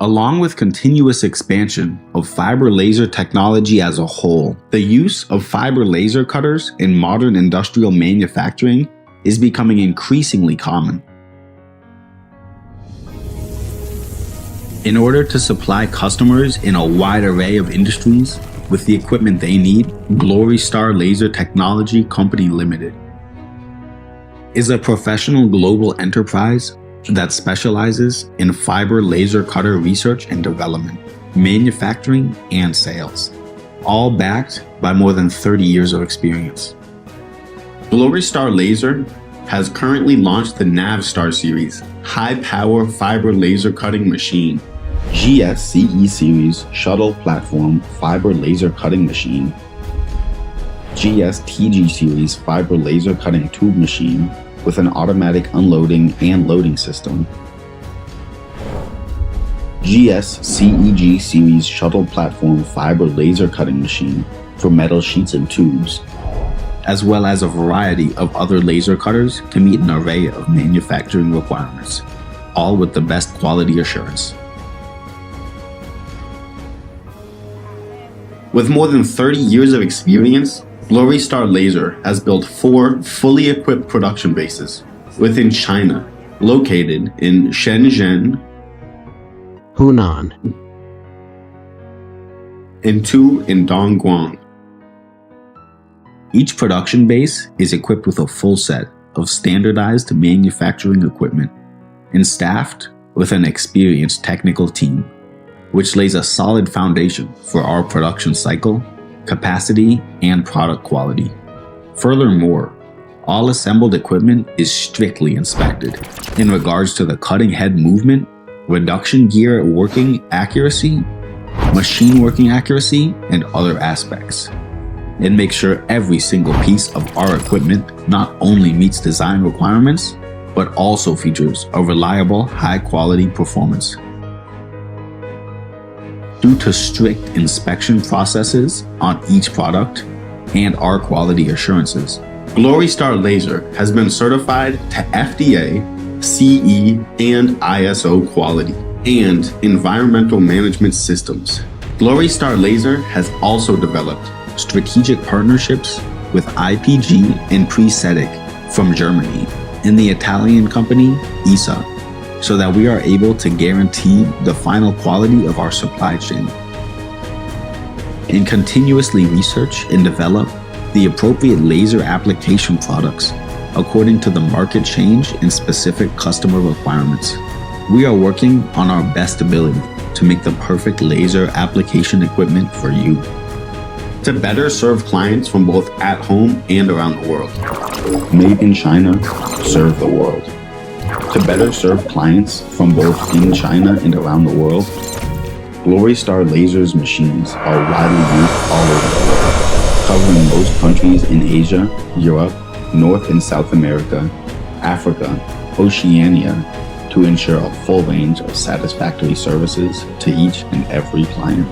Along with continuous expansion of fiber laser technology as a whole, the use of fiber laser cutters in modern industrial manufacturing is becoming increasingly common. In order to supply customers in a wide array of industries with the equipment they need, Glorystar Laser Technology Company Limited is a professional global enterprise that specializes in fiber laser cutter research and development, manufacturing, and sales, all backed by more than 30 years of experience. Glorystar Laser has currently launched the Navstar series high-power fiber laser cutting machine, GSCE series shuttle platform fiber laser cutting machine, GSTG series fiber laser cutting tube machine with an automatic unloading and loading system, GSCEG series shuttle platform fiber laser cutting machine for metal sheets and tubes, as well as a variety of other laser cutters to meet an array of manufacturing requirements, all with the best quality assurance. With more than 30 years of experience, Glorystar Laser has built 4 fully equipped production bases within China, located in Shenzhen, Hunan, and 2 in Dongguan. Each production base is equipped with a full set of standardized manufacturing equipment and staffed with an experienced technical team, which lays a solid foundation for our production cycle, capacity, and product quality. Furthermore, all assembled equipment is strictly inspected in regards to the cutting head movement, reduction gear working accuracy, machine working accuracy, and other aspects, and make sure every single piece of our equipment not only meets design requirements, but also features a reliable, high-quality performance. Due to strict inspection processes on each product and our quality assurances, Glorystar Laser has been certified to FDA, CE, and ISO quality and environmental management systems. Glorystar Laser has also developed strategic partnerships with IPG and Presetic from Germany and the Italian company ISA, so that we are able to guarantee the final quality of our supply chain and continuously research and develop the appropriate laser application products according to the market change and specific customer requirements. We are working on our best ability to make the perfect laser application equipment for you, to better serve clients from both at home and around the world. Made in China, serve the world. To better serve clients from both in China and around the world, Glorystar Laser's machines are widely used all over the world, covering most countries in Asia, Europe, North and South America, Africa, Oceania, to ensure a full range of satisfactory services to each and every client.